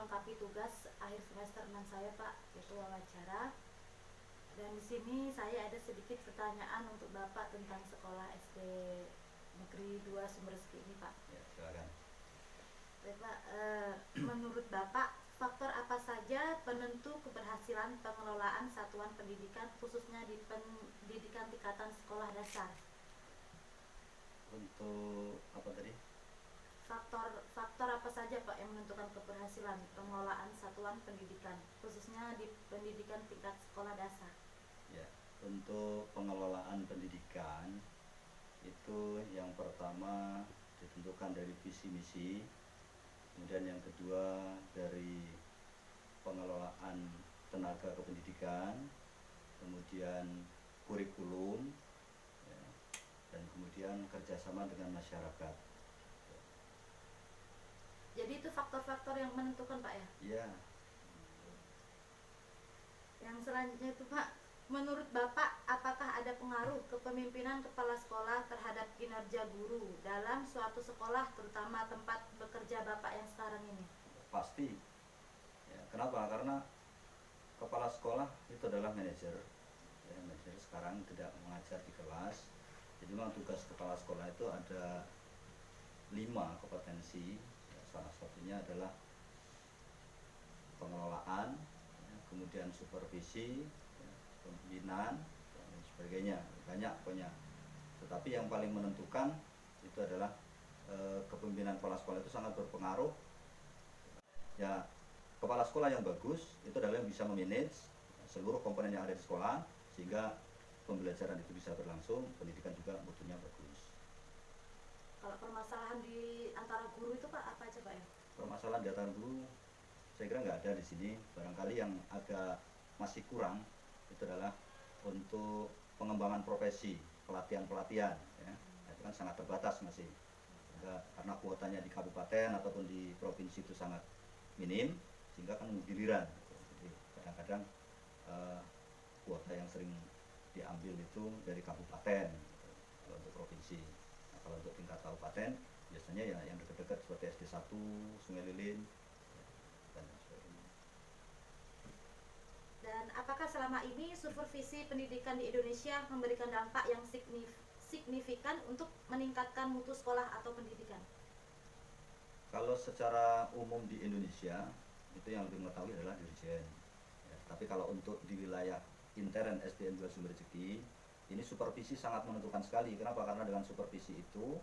melengkapi tugas akhir semester 6 saya, Pak, yaitu wawancara. Dan di sini saya ada sedikit pertanyaan untuk Bapak tentang sekolah SD Negeri 2 Sumbersgi ini, Pak. Ya, silakan. Baik, Pak, menurut Bapak, faktor apa saja penentu keberhasilan pengelolaan satuan pendidikan khususnya di pendidikan tingkatan sekolah dasar? Untuk apa tadi? Faktor apa saja, Pak, yang menentukan keberhasilan pengelolaan satuan pendidikan khususnya di pendidikan tingkat sekolah dasar? Ya, untuk pengelolaan pendidikan itu yang pertama ditentukan dari visi misi, kemudian yang kedua dari pengelolaan tenaga kependidikan, kemudian kurikulum, ya, dan kemudian kerjasama dengan masyarakat. Jadi itu faktor-faktor yang menentukan, Pak, ya? Ya. Yang selanjutnya itu, Pak, menurut Bapak, apakah ada pengaruh kepemimpinan kepala sekolah terhadap kinerja guru dalam suatu sekolah, terutama tempat bekerja Bapak yang sekarang ini? Pasti. Ya, kenapa? Karena kepala sekolah itu adalah manajer. Ya, manajer sekarang tidak mengajar di kelas. Jadi memang tugas kepala sekolah itu ada 5 kompetensi. Ya, salah satunya adalah pengelolaan, ya, kemudian supervisi, ya, pembinaan, dan sebagainya. Banyak pokoknya. Tetapi yang paling menentukan itu adalah kepemimpinan kepala sekolah itu sangat berpengaruh. Ya, kepala sekolah yang bagus itu adalah yang bisa memanage seluruh komponen yang ada di sekolah sehingga pembelajaran itu bisa berlangsung, pendidikan juga mutunya bagus. Kalau permasalahan di antara guru itu, Pak, apa aja, Pak, ya? Permasalahan di antara guru saya kira nggak ada di sini. Barangkali yang agak masih kurang itu adalah untuk pengembangan profesi, pelatihan-pelatihan, ya. Itu kan sangat terbatas masih. Karena kuotanya di kabupaten ataupun di provinsi itu sangat minim, sehingga kan giliran. Jadi kadang-kadang kuota yang sering diambil itu dari kabupaten, kalau untuk provinsi. Nah, kalau untuk tingkat kabupaten biasanya ya yang dekat-dekat seperti SD 1, Sungai Lilin, dan sebagainya. Dan apakah selama ini supervisi pendidikan di Indonesia memberikan dampak yang signifikan untuk meningkatkan mutu sekolah atau pendidikan? Kalau secara umum di Indonesia itu yang lebih mengetahui adalah dirjen. Ya, tapi kalau untuk di wilayah intern SDN 2 Sumbersgi ini supervisi sangat menentukan sekali. Kenapa? Karena dengan supervisi itu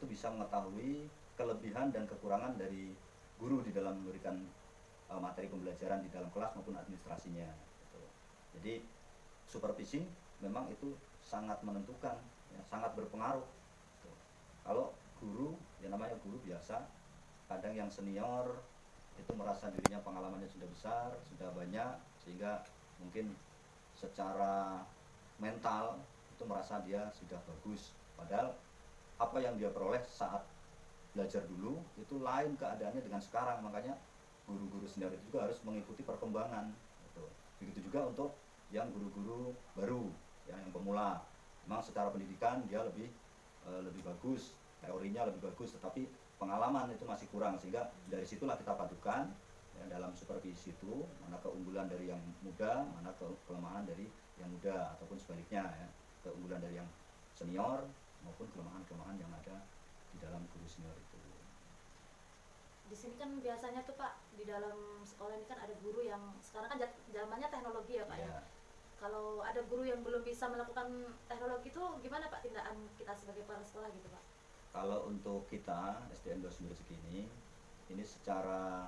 bisa mengetahui kelebihan dan kekurangan dari guru di dalam memberikan materi pembelajaran di dalam kelas maupun administrasinya. Gitu. Jadi supervisi memang itu sangat menentukan, ya, sangat berpengaruh. Gitu. Kalau guru, ya namanya guru biasa, kadang yang senior itu merasa dirinya pengalamannya sudah besar, sudah banyak, sehingga mungkin secara mental itu merasa dia sudah bagus. Padahal apa yang dia peroleh saat belajar dulu itu lain keadaannya dengan sekarang. Makanya guru-guru senior itu juga harus mengikuti perkembangan. Gitu. Begitu juga untuk yang guru-guru baru, yang pemula. Memang secara pendidikan dia lebih bagus, teorinya lebih bagus, tetapi pengalaman itu masih kurang, sehingga dari situlah kita padukan, ya, dalam supervisi itu mana keunggulan dari yang muda, mana kelemahan dari yang muda, ataupun sebaliknya, ya, keunggulan dari yang senior maupun kelemahan-kelemahan yang ada di dalam guru senior itu. Di sini kan biasanya tuh, Pak, di dalam sekolah ini kan ada guru yang sekarang kan zamannya teknologi ya, Pak, ya. Kalau ada guru yang belum bisa melakukan teknologi itu gimana, Pak, tindakan kita sebagai kepala sekolah gitu, Pak? Kalau untuk kita SDN 2 Sumbersgi ini secara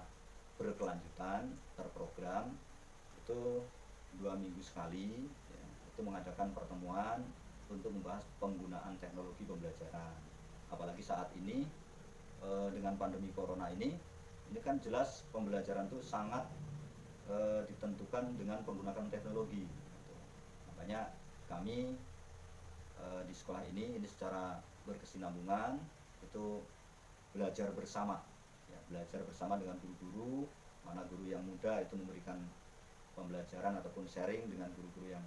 berkelanjutan terprogram itu 2 minggu sekali, ya, itu mengadakan pertemuan untuk membahas penggunaan teknologi pembelajaran. Apalagi saat ini dengan pandemi corona ini kan jelas pembelajaran itu sangat ditentukan dengan penggunaan teknologi. Gitu. Makanya kami di sekolah ini secara berkesinambungan itu belajar bersama, ya, belajar bersama dengan guru-guru, mana guru yang muda itu memberikan pembelajaran ataupun sharing dengan guru-guru yang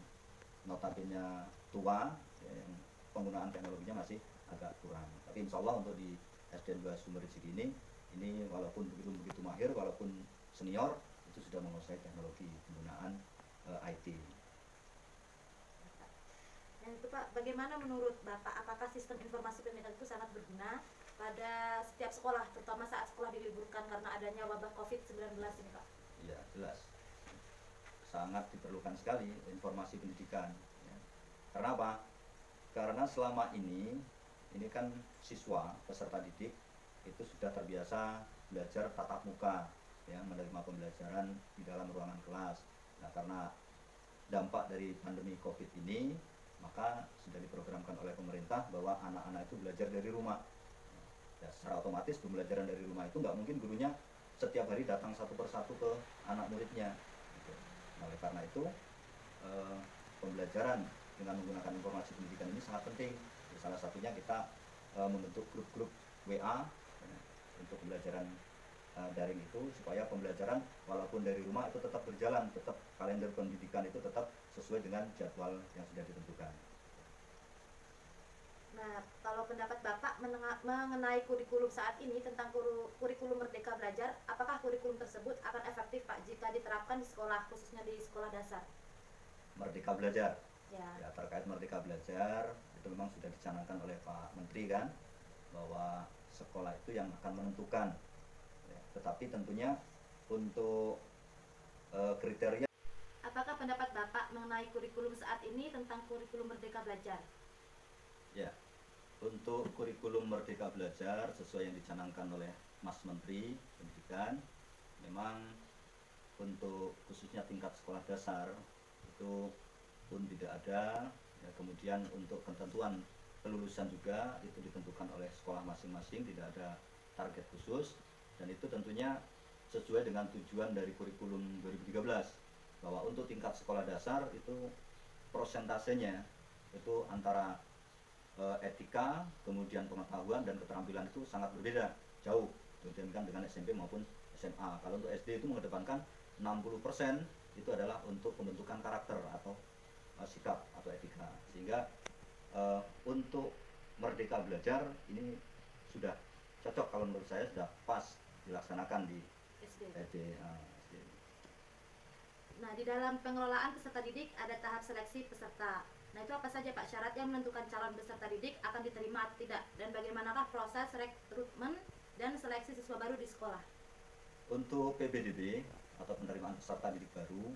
notabene tua, ya, yang penggunaan teknologinya masih agak kurang. Tapi insya Allah untuk di SDN 2 Sumbersgi ini walaupun begitu mahir, walaupun senior itu sudah menguasai teknologi penggunaan IT. Yang itu Pak, bagaimana menurut Bapak, apakah sistem informasi pendidikan itu sangat berguna pada setiap sekolah, terutama saat sekolah diliburkan karena adanya wabah COVID-19 ini Pak? Ya, jelas. Sangat diperlukan sekali informasi pendidikan. Ya. Karena apa? Karena selama ini kan siswa, peserta didik itu sudah terbiasa belajar tatap muka, ya, menerima pembelajaran di dalam ruangan kelas. Nah, karena dampak dari pandemi COVID ini, maka sudah diprogramkan oleh pemerintah bahwa anak-anak itu belajar dari rumah. Ya, secara otomatis pembelajaran dari rumah itu nggak mungkin gurunya setiap hari datang satu persatu ke anak muridnya. Gitu. Nah, oleh karena itu pembelajaran dengan menggunakan informasi pendidikan ini sangat penting. Salah satunya kita membentuk grup-grup WA ya, untuk pembelajaran daring itu, supaya pembelajaran walaupun dari rumah itu tetap berjalan, tetap kalender pendidikan itu tetap sesuai dengan jadwal yang sudah ditentukan. Nah, kalau pendapat Bapak mengenai kurikulum saat ini tentang kurikulum Merdeka Belajar, apakah kurikulum tersebut akan efektif Pak jika diterapkan di sekolah, khususnya di sekolah dasar? Merdeka Belajar. Ya. Ya, terkait Merdeka Belajar itu memang sudah dicanangkan oleh Pak Menteri kan, bahwa sekolah itu yang akan menentukan. Ya, tetapi tentunya untuk kriteria. Apakah pendapat Bapak mengenai kurikulum saat ini tentang kurikulum Merdeka Belajar? Ya, untuk kurikulum Merdeka Belajar sesuai yang dicanangkan oleh Mas Menteri Pendidikan, memang untuk khususnya tingkat sekolah dasar itu pun tidak ada. Ya, kemudian untuk ketentuan kelulusan juga itu ditentukan oleh sekolah masing-masing, tidak ada target khusus, dan itu tentunya sesuai dengan tujuan dari kurikulum 2013, bahwa untuk tingkat sekolah dasar itu prosentasenya itu antara etika, kemudian pengetahuan dan keterampilan itu sangat berbeda, jauh dibandingkan dengan SMP maupun SMA. Kalau untuk SD itu mengedepankan 60% itu adalah untuk pembentukan karakter atau sikap atau etika, sehingga untuk Merdeka Belajar ini sudah cocok, kalau menurut saya sudah pas dilaksanakan di SD. Nah, di dalam pengelolaan peserta didik ada tahap seleksi peserta. Nah, itu apa saja Pak syarat yang menentukan calon peserta didik akan diterima atau tidak, dan bagaimanakah proses rekrutmen dan seleksi siswa baru di sekolah? Untuk PBDB atau penerimaan peserta didik baru,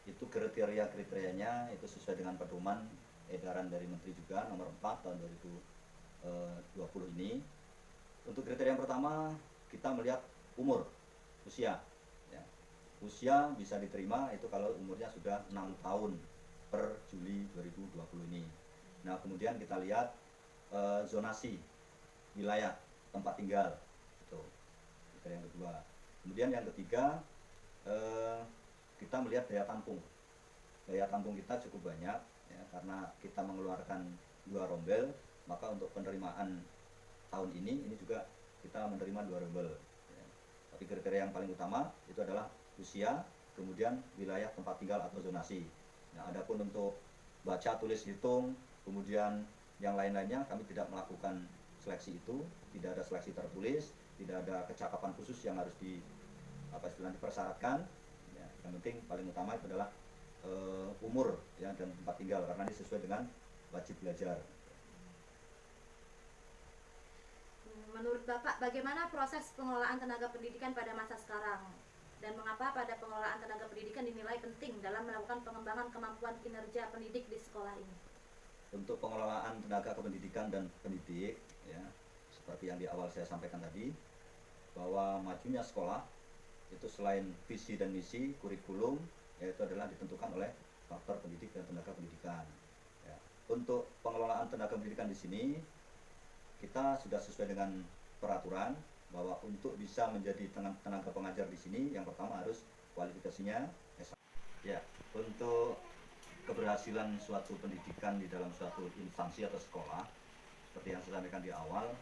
itu kriterianya itu sesuai dengan pedoman edaran dari Menteri juga nomor 4 tahun 2020 ini. Untuk kriteria yang pertama, kita melihat umur, usia. Ya. Usia bisa diterima itu kalau umurnya sudah 6 tahun per Juli 2020 ini. Nah, kemudian kita lihat zonasi wilayah tempat tinggal, itu kriteria yang kedua. Kemudian yang ketiga, kita melihat daya tampung. Daya tampung kita cukup banyak, ya, karena kita mengeluarkan 2 rombel, maka untuk penerimaan tahun ini juga kita menerima 2 rombel. Ya. Tapi kriteria yang paling utama itu adalah usia, kemudian wilayah tempat tinggal atau zonasi. Nah, adapun untuk baca, tulis, hitung, kemudian yang lain-lainnya kami tidak melakukan seleksi itu, tidak ada seleksi tertulis, tidak ada kecakapan khusus yang harus dipersyaratkan. Ya, yang penting paling utama itu adalah umur, ya, dan tempat tinggal, karena ini sesuai dengan wajib belajar. Menurut Bapak, bagaimana proses pengelolaan tenaga pendidikan pada masa sekarang? Dan mengapa pada pengelolaan tenaga pendidikan dinilai penting dalam melakukan pengembangan kemampuan kinerja pendidik di sekolah ini? Untuk pengelolaan tenaga kependidikan dan pendidik, ya, seperti yang di awal saya sampaikan tadi, bahwa majunya sekolah itu selain visi dan misi, kurikulum, yaitu adalah ditentukan oleh faktor pendidik dan tenaga pendidikan. Ya. Untuk pengelolaan tenaga pendidikan di sini, kita sudah sesuai dengan peraturan bahwa untuk bisa menjadi tenaga pengajar di sini, yang pertama harus kualifikasinya S1. Ya, untuk keberhasilan suatu pendidikan di dalam suatu instansi atau sekolah, seperti yang saya sampaikan di awal,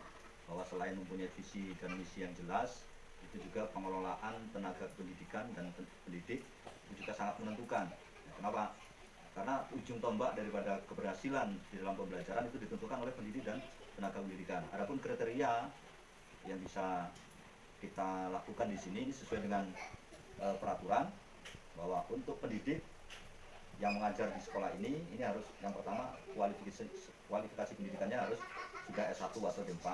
bahwa selain mempunyai visi dan misi yang jelas, itu juga pengelolaan tenaga pendidikan dan pendidik itu juga sangat menentukan. Ya, kenapa? Karena ujung tombak daripada keberhasilan di dalam pembelajaran itu ditentukan oleh pendidik dan tenaga pendidikan. Adapun kriteria yang bisa kita lakukan di sini sesuai dengan peraturan bahwa untuk pendidik yang mengajar di sekolah ini harus yang pertama kualifikasi pendidikannya harus sudah S1 atau D4.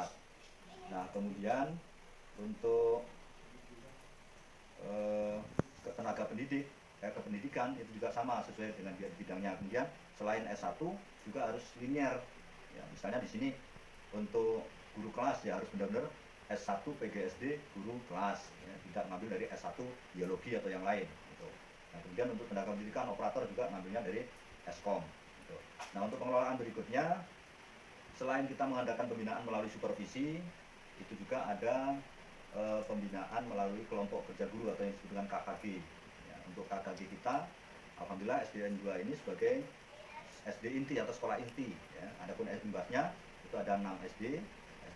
Nah kemudian untuk tenaga pendidik kependidikan itu juga sama sesuai dengan bidangnya. Kemudian selain S1 juga harus linear. Ya, misalnya di sini untuk guru kelas ya harus benar-benar S1 PGSD guru kelas, ya, tidak ngambil dari S1 biologi atau yang lain. Gitu. Nah, kemudian untuk tenaga pendidikan operator juga ngambilnya dari Eskom. Gitu. Nah untuk pengelolaan berikutnya, selain kita mengadakan pembinaan melalui supervisi, itu juga ada pembinaan melalui kelompok kerja guru atau yang disebut dengan KKG. Ya, untuk KKG kita, alhamdulillah SDN 2 ini sebagai SD inti atau sekolah inti. Ya. Adapun SDN-nya itu ada 6 SD,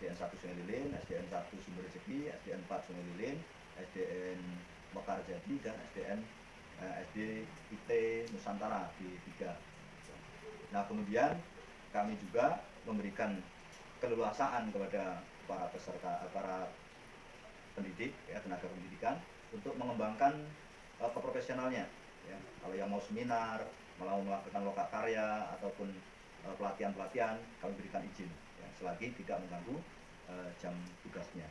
SDN 1 Sungai Lilin, SDN 1 Sumber Rezeki, SDN 4 Sungai Lilin, SDN Mekarjati, dan SDN SD IT Nusantara di 3. Nah kemudian kami juga memberikan keleluasaan kepada para peserta, para pendidik, ya, tenaga pendidikan untuk mengembangkan keprofesionalnya. Ya. Kalau yang mau seminar, mau melakukan loka karya ataupun pelatihan-pelatihan, kami berikan izin, ya, selagi tidak mengganggu jam tugasnya.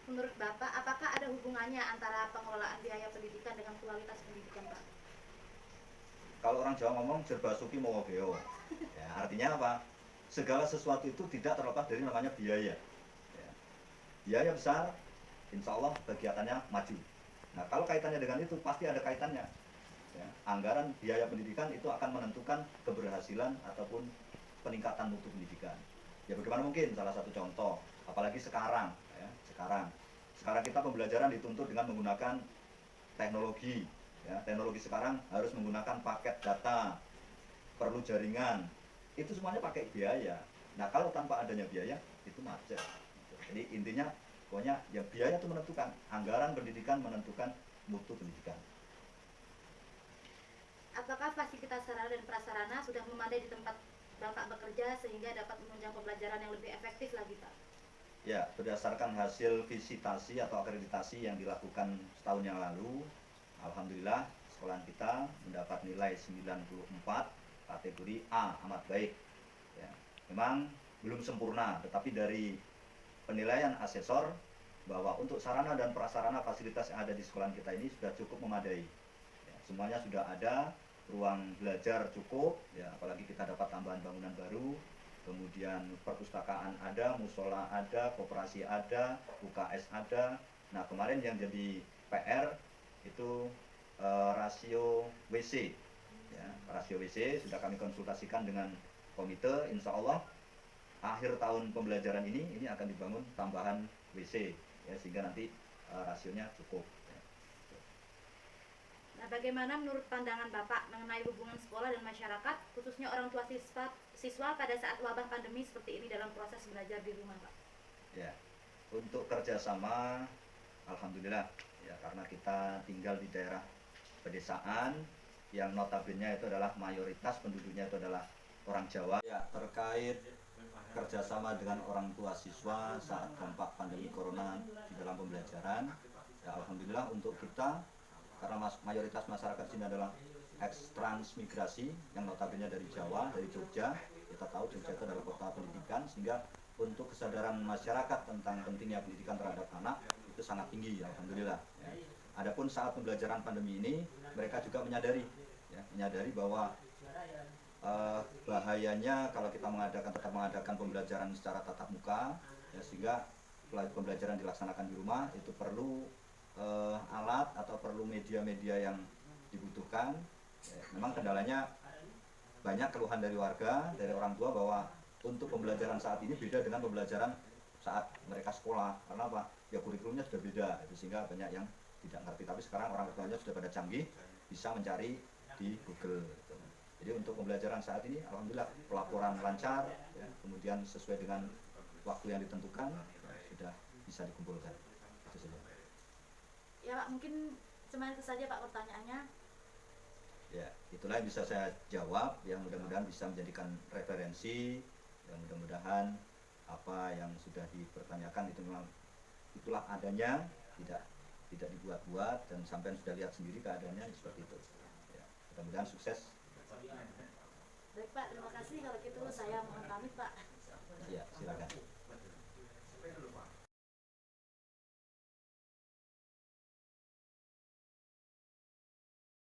Menurut Bapak, apakah ada hubungannya antara pengelolaan biaya pendidikan dengan kualitas pendidikan, Pak? Kalau orang Jawa ngomong jerbasuki mowogeo, ya, artinya apa? Segala sesuatu itu tidak terlepas dari namanya biaya. Ya. Biaya besar, insya Allah kegiatannya maju. Nah kalau kaitannya dengan itu pasti ada kaitannya. Ya. Anggaran biaya pendidikan itu akan menentukan keberhasilan ataupun peningkatan mutu pendidikan. Ya bagaimana mungkin? Salah satu contoh, apalagi sekarang, ya, sekarang kita pembelajaran dituntut dengan menggunakan teknologi. Ya, teknologi sekarang harus menggunakan paket data, perlu jaringan, itu semuanya pakai biaya. Nah kalau tanpa adanya biaya itu macet. Jadi intinya pokoknya ya biaya itu menentukan, anggaran pendidikan menentukan mutu pendidikan. Apakah fasilitas sarana dan prasarana sudah memadai di tempat Bapak bekerja sehingga dapat menunjang pembelajaran yang lebih efektif lagi, Pak? Ya, berdasarkan hasil visitasi atau akreditasi yang dilakukan setahun yang lalu, alhamdulillah sekolahan kita mendapat nilai 94, kategori A, amat baik. Ya, memang belum sempurna, tetapi dari penilaian asesor bahwa untuk sarana dan prasarana fasilitas yang ada di sekolahan kita ini sudah cukup memadai. Ya, semuanya sudah ada, ruang belajar cukup, ya, apalagi kita dapat tambahan bangunan baru, kemudian perpustakaan ada, musola ada, koperasi ada, UKS ada. Nah kemarin yang jadi PR itu rasio WC. Ya, rasio WC sudah kami konsultasikan dengan komite, insya Allah akhir tahun pembelajaran ini akan dibangun tambahan WC, ya, sehingga nanti rasionya cukup. Nah, bagaimana menurut pandangan Bapak mengenai hubungan sekolah dan masyarakat, khususnya orang tua siswa pada saat wabah pandemi seperti ini dalam proses belajar di rumah, Pak? Ya, untuk kerjasama, alhamdulillah, ya, karena kita tinggal di daerah pedesaan yang notabene itu adalah mayoritas penduduknya itu adalah orang Jawa. Ya, terkait kerjasama dengan orang tua siswa saat dampak pandemi corona di dalam pembelajaran, ya, alhamdulillah untuk kita, karena mayoritas masyarakat sini adalah ex-transmigrasi yang notabene dari Jawa, dari Jogja. Kita tahu Jogja itu adalah kota pendidikan, sehingga untuk kesadaran masyarakat tentang pentingnya pendidikan terhadap anak itu sangat tinggi, alhamdulillah. Ya. Adapun saat pembelajaran pandemi ini, mereka juga menyadari bahwa bahayanya kalau kita tetap mengadakan pembelajaran secara tatap muka, ya, sehingga pembelajaran dilaksanakan di rumah itu perlu alat atau perlu media-media yang dibutuhkan. Ya, memang kendalanya banyak keluhan dari warga, dari orang tua bahwa untuk pembelajaran saat ini beda dengan pembelajaran saat mereka sekolah. Karena apa? Ya kurikulumnya sudah beda, sehingga banyak yang tidak ngerti. Tapi sekarang orang tuanya sudah pada canggih, bisa mencari di Google. Gitu. Jadi untuk pembelajaran saat ini, alhamdulillah pelaporan lancar, ya, kemudian sesuai dengan waktu yang ditentukan, ya, sudah bisa dikumpulkan. Itu saja. Ya Pak, mungkin cuma itu saja Pak pertanyaannya. Ya, itulah yang bisa saya jawab, yang mudah-mudahan bisa menjadikan referensi, yang mudah-mudahan apa yang sudah dipertanyakan itu memang itulah adanya, tidak tidak dibuat-buat, dan sampai sudah lihat sendiri keadaannya seperti itu. Ya, mudah-mudahan sukses. Baik Pak, terima kasih. Kalau gitu saya mohon pamit Pak. Ya, silakan.